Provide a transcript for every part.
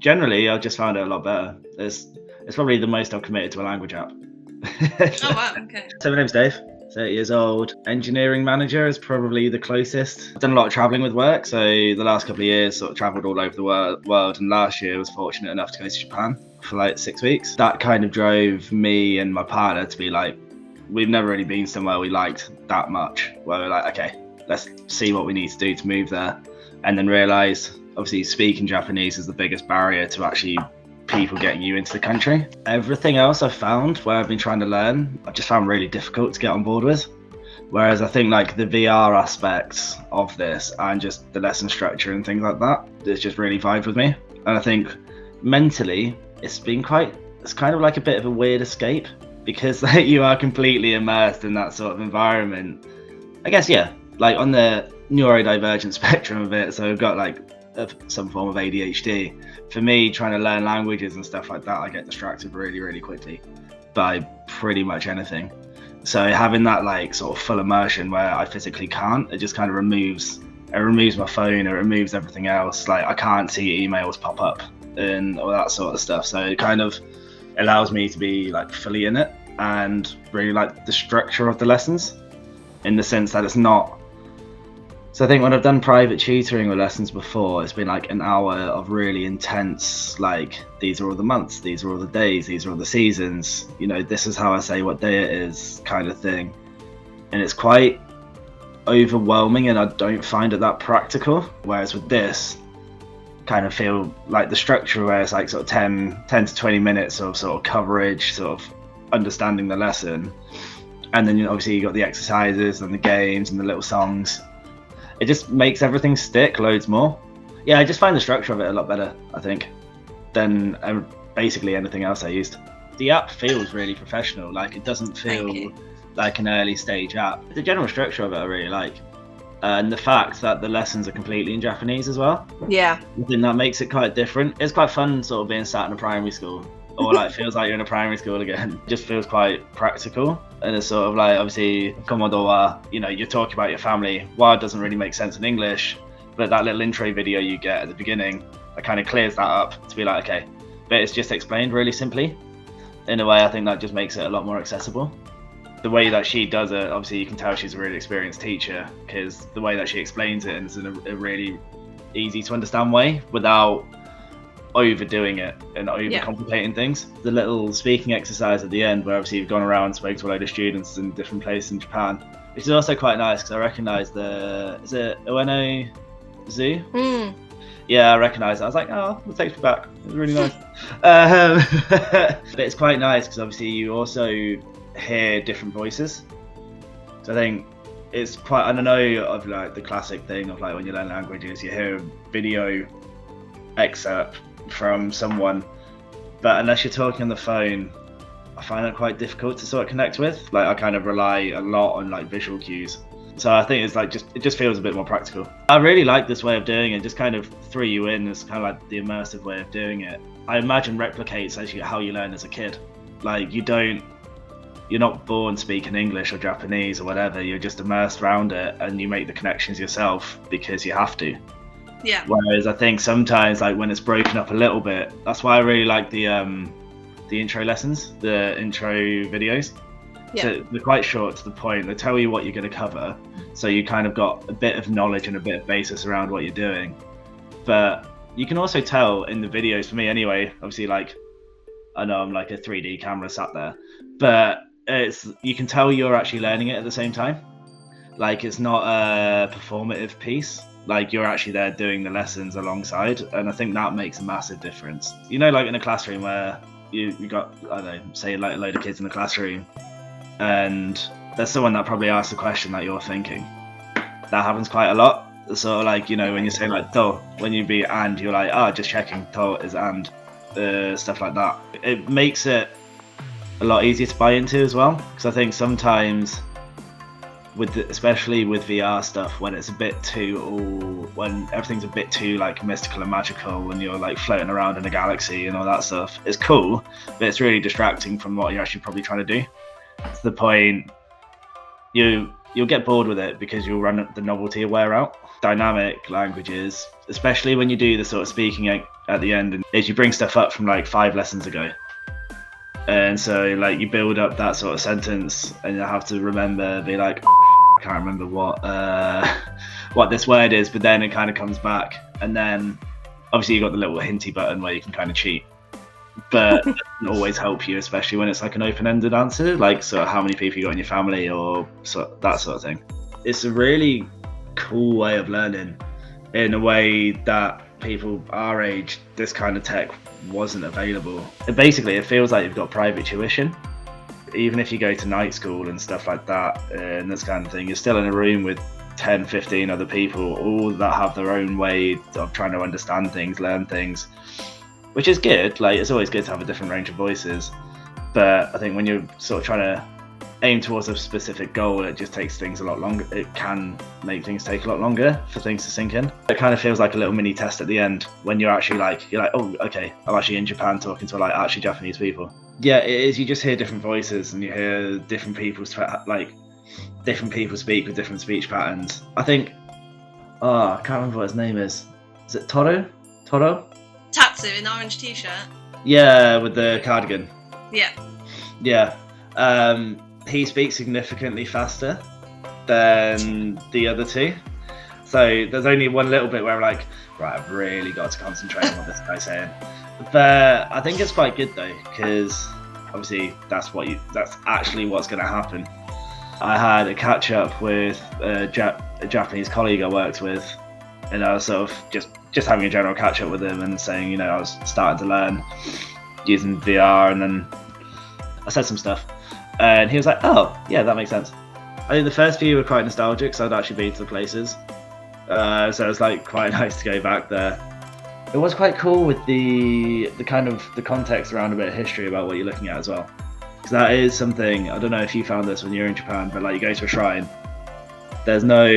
Generally, I've just found it a lot better. It's probably the most I've committed to a language app. Oh wow, okay. So my name's Dave, 30 years old. Engineering manager is probably the closest. I've done a lot of traveling with work, so the last couple of years sort of traveled all over the world, and last year I was fortunate enough to go to Japan for like 6 weeks. That kind of drove me and my partner to be like, we've never really been somewhere we liked that much, where we're like, okay, let's see what we need to do to move there. And then realise, obviously, speaking Japanese is the biggest barrier to actually people getting you into the country. Everything else I've found where I've been trying to learn, I've just found really difficult to get on board with. Whereas I think like the VR aspects of this and just the lesson structure and things like that, it's just really vibed with me. And I think mentally, it's kind of like a bit of a weird escape because like, you are completely immersed in that sort of environment. I guess, yeah, like on the neurodivergent spectrum of it, so I've got like some form of ADHD. For me, trying to learn languages and stuff like that, I get distracted really, really quickly by pretty much anything. So having that like sort of full immersion where I physically can't, it just kind of removes my phone, it removes everything else. Like I can't see emails pop up and all that sort of stuff. So it kind of allows me to be like fully in it and really like the structure of the lessons in the sense that it's not. So I think when I've done private tutoring or lessons before, it's been like an hour of really intense, like these are all the months, these are all the days, these are all the seasons, you know, this is how I say what day it is kind of thing. And it's quite overwhelming and I don't find it that practical. Whereas with this, kind of feel like the structure where it's like sort of 10 to 20 minutes of sort of coverage, sort of understanding the lesson. And then obviously you got the exercises and the games and the little songs. It just makes everything stick loads more. Yeah, I just find the structure of it a lot better, I think, than basically anything else I used. The app feels really professional, like it doesn't feel like an early stage app. The general structure of it I really like. And the fact that the lessons are completely in Japanese as well. Yeah. I think that makes it quite different. It's quite fun sort of being sat in a primary school, or like feels like you're in a primary school again. It just feels quite practical. And it's sort of like, obviously, komodo wa, you know, you're talking about your family. Wa doesn't really make sense in English, but that little intro video you get at the beginning, that kind of clears that up to be like, okay, but it's just explained really simply. In a way, I think that just makes it a lot more accessible. The way that she does it, obviously you can tell she's a really experienced teacher because the way that she explains it is in a really easy to understand way without overdoing it and overcomplicating things. The little speaking exercise at the end where obviously you've gone around and spoke to a load of students in different places in Japan, which is also quite nice because I recognise is it Ueno Zoo? Yeah, I recognise it. I was like, oh, that takes me back. It was really nice. But it's quite nice because obviously you also hear different voices. So I think it's quite, I don't know, of like the classic thing of like when you learn languages, you hear a video excerpt from someone, but unless you're talking on the phone, I find it quite difficult to sort of connect with. Like I kind of rely a lot on like visual cues. So I think it's like it just feels a bit more practical. I really like this way of doing it, just kind of threw you in as kind of like the immersive way of doing it. I imagine replicates how you learn as a kid. Like you're not born speaking English or Japanese or whatever, you're just immersed around it and you make the connections yourself because you have to. Yeah. Whereas I think sometimes like when it's broken up a little bit, that's why I really like the intro lessons, the intro videos. Yeah. So they're quite short to the point. They tell you what you're going to cover, so you kind of got a bit of knowledge and a bit of basis around what you're doing. But you can also tell in the videos, for me anyway, obviously like I know I'm like a 3D camera sat there, but you can tell you're actually learning it at the same time. Like it's not a performative piece. Like you're actually there doing the lessons alongside, and I think that makes a massive difference. You know, like in a classroom where you got, I don't know, say like a load of kids in the classroom, and there's someone that probably asks a question that you're thinking. That happens quite a lot. So like, you know, when you say like to, when you be and, you're like, just checking to is and, stuff like that. It makes it a lot easier to buy into as well, because I think sometimes especially with VR stuff, when it's a bit too, when everything's a bit too like mystical and magical, when you're like floating around in a galaxy and all that stuff, it's cool, but it's really distracting from what you're actually probably trying to do. To the point you'll get bored with it because you'll run the novelty wear out. dynamic languages, especially when you do the sort of speaking at the end, and is you bring stuff up from like 5 lessons ago. And so like you build up that sort of sentence and you have to remember, be like, I can't remember what this word is, but then it kind of comes back. And then obviously you got the little hinty button where you can kind of cheat, but it doesn't always help you, especially when it's like an open-ended answer, like so how many people you got in your family or that sort of thing. It's a really cool way of learning in a way that people our age, this kind of tech wasn't available. It feels like you've got private tuition. Even if you go to night school and stuff like that and this kind of thing, you're still in a room with 10, 15 other people, all that have their own way of trying to understand things, learn things, which is good. Like, it's always good to have a different range of voices, but I think when you're sort of trying to aim towards a specific goal, it just takes things a lot longer. It can make things take a lot longer for things to sink in. It kind of feels like a little mini test at the end when you're actually you're like, oh, okay, I'm actually in Japan talking to like actually Japanese people. Yeah, it is. You just hear different voices and you hear different people speak with different speech patterns. I think, I can't remember what his name is. Is it Toro? Tatsu in the orange t-shirt. Yeah, with the cardigan. Yeah. He speaks significantly faster than the other two. So there's only one little bit where I'm like, right, I've really got to concentrate on what this guy's saying. But I think it's quite good though, because obviously that's actually what's going to happen. I had a catch up with a Japanese colleague I worked with, and I was sort of just having a general catch up with him and saying, I was starting to learn using VR, and then I said some stuff. And he was like, oh, yeah, that makes sense. I think the first few were quite nostalgic, so I'd actually been to the places. So it was like quite nice to go back there. It was quite cool with the kind of the context around a bit of history about what you're looking at as well. Because that is something, I don't know if you found this when you were in Japan, but like you go to a shrine, there's no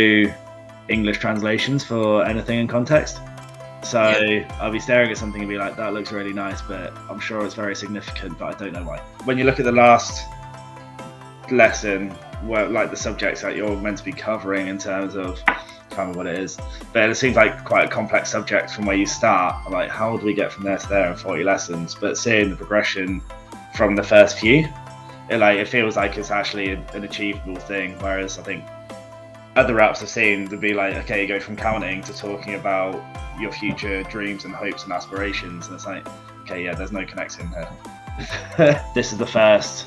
English translations for anything in context. So I'll be staring at something and be like, that looks really nice, but I'm sure it's very significant, but I don't know why. When you look at the last lesson, where like the subjects that you're meant to be covering in terms of, I can't remember what it is, but it seems like quite a complex subject from where you start. I'm like, how do we get from there to there in 40 lessons? But seeing the progression from the first few, it feels like it's actually an achievable thing. Whereas I think other apps I've seen to be like, okay, you go from counting to talking about your future dreams and hopes and aspirations, and it's like, okay, yeah, there's no connection here. This is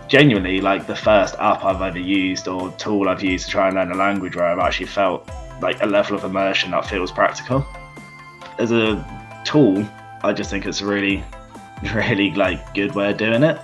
genuinely like the first app I've ever used or tool I've used to try and learn a language where I've actually felt like a level of immersion that feels practical. As a tool, I just think it's a really, really like good way of doing it.